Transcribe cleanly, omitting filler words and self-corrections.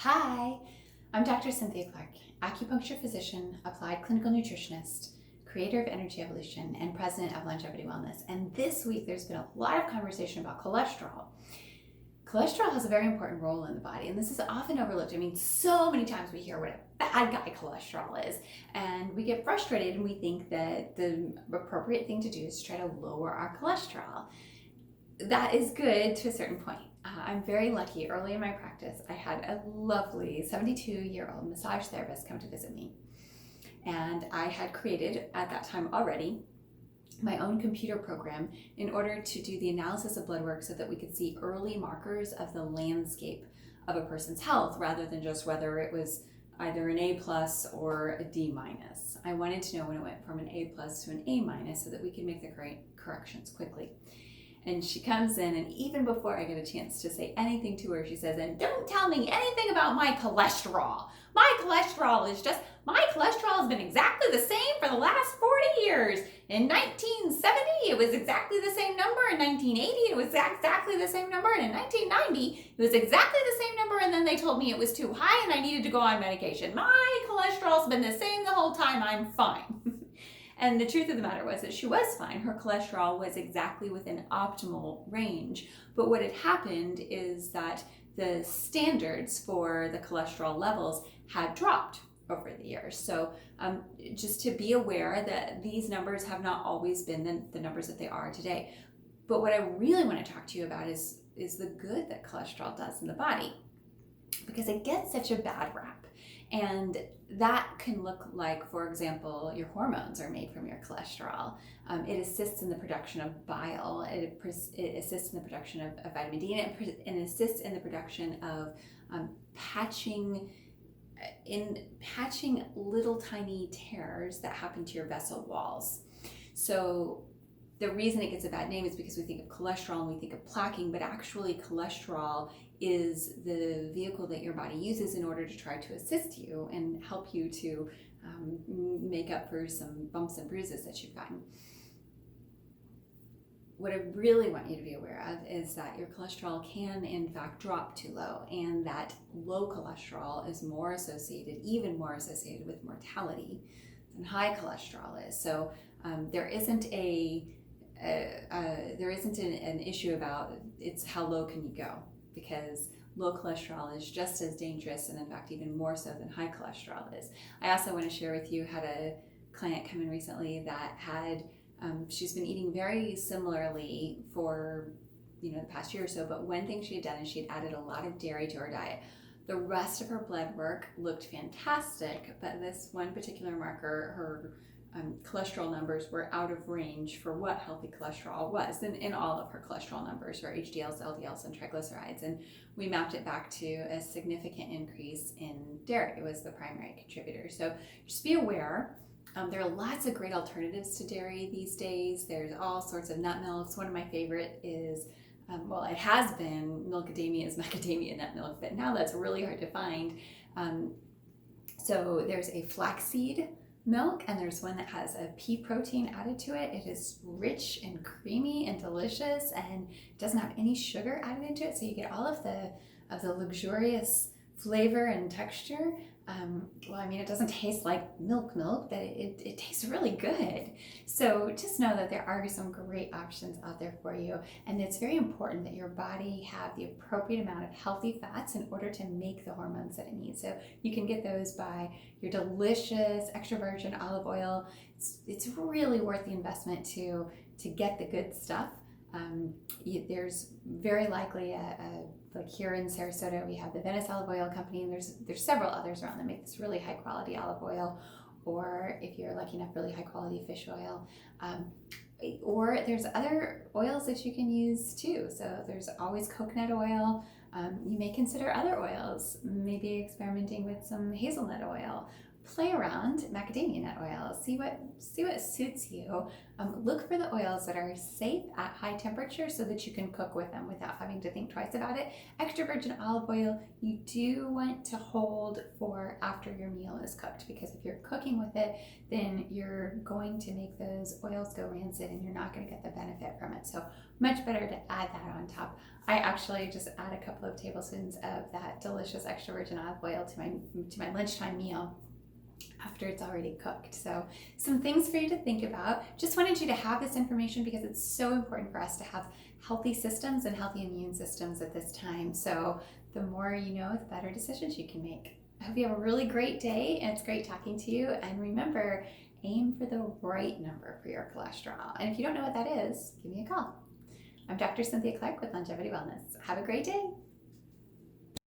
Hi, I'm Dr. Cynthia Clark, acupuncture physician, applied clinical nutritionist, creator of Energy Evolution, and president of Longevity Wellness. And this week there's been a lot of conversation about cholesterol. Cholesterol has a very important role in the body, and this is often overlooked. I mean, so many times we hear what a bad guy cholesterol is, and we get frustrated and we think that the appropriate thing to do is try to lower our cholesterol. That is good to a certain point. I'm very lucky. Early in my practice, I had a lovely 72-year-old massage therapist come to visit me. And I had created, at that time already, my own computer program in order to do the analysis of blood work so that we could see early markers of the landscape of a person's health rather than just whether it was either an A plus or a D minus. I wanted to know when it went from an A plus to an A minus so that we could make the corrections quickly. And she comes in, and even before I get a chance to say anything to her, she says, "And don't tell me anything about my cholesterol. My cholesterol has been exactly the same for the last 40 years. In 1970, it was exactly the same number. In 1980, it was exactly the same number. And in 1990, it was exactly the same number. And then they told me it was too high and I needed to go on medication. My cholesterol's been the same the whole time. I'm fine." And the truth of the matter was that she was fine. Her cholesterol was exactly within optimal range. But what had happened is that the standards for the cholesterol levels had dropped over the years. So just to be aware that these numbers have not always been the numbers that they are today. But what I really want to talk to you about is the good that cholesterol does in the body, because it gets such a bad rap. And that can look like, for example, your hormones are made from your cholesterol. It assists in the production of bile. It assists in the production of vitamin D, and it assists in the production of patching little tiny tears that happen to your vessel walls. So the reason it gets a bad name is because we think of cholesterol and we think of plaquing, but actually cholesterol is the vehicle that your body uses in order to try to assist you and help you to make up for some bumps and bruises that you've gotten. What I really want you to be aware of is that your cholesterol can in fact drop too low, and that low cholesterol is even more associated with mortality than high cholesterol is. So there isn't an issue about it's how low can you go, because low cholesterol is just as dangerous, and in fact even more so than high cholesterol is. I also want to share with you, had a client come in recently that had she's been eating very similarly for the past year or so, but one thing she had done is she had added a lot of dairy to her diet. The rest of her blood work looked fantastic, but this one particular marker, her cholesterol numbers were out of range for what healthy cholesterol was in all of her cholesterol numbers, her HDLs, LDLs, and triglycerides. And we mapped it back to a significant increase in dairy. It was the primary contributor. So just be aware. There are lots of great alternatives to dairy these days. There's all sorts of nut milks. One of my favorite is, it has been Milkadamia's macadamia nut milk, but now that's really hard to find. So there's a flaxseed milk, and there's one that has a pea protein added to it. It is rich and creamy and delicious, and it doesn't have any sugar added into it, so you get all of the luxurious flavor and texture. It doesn't taste like milk, but it tastes really good. So just know that there are some great options out there for you, and it's very important that your body have the appropriate amount of healthy fats in order to make the hormones that it needs. So you can get those by your delicious extra virgin olive oil. It's really worth the investment to get the good stuff. There's very likely like here in Sarasota, we have the Venice Olive Oil Company, and there's several others around that make this really high quality olive oil, or if you're lucky enough, really high quality fish oil. Or there's other oils that you can use too. So there's always coconut oil. You may consider other oils, maybe experimenting with some hazelnut oil, Play around macadamia nut oil. See what suits you. Look for the oils that are safe at high temperature so that you can cook with them without having to think twice about it. Extra virgin olive oil you do want to hold for after your meal is cooked, because if you're cooking with it, then you're going to make those oils go rancid and you're not going to get the benefit from it. So much better to add that on top. I actually just add a couple of tablespoons of that delicious extra virgin olive oil to my lunchtime meal after it's already cooked. So some things for you to think about. Just wanted you to have this information because it's so important for us to have healthy systems and healthy immune systems at this time. So the more you know, the better decisions you can make. I hope you have a really great day, and it's great talking to you. And remember, aim for the right number for your cholesterol. And if you don't know what that is, give me a call. I'm Dr. Cynthia Clark with Longevity Wellness. Have a great day.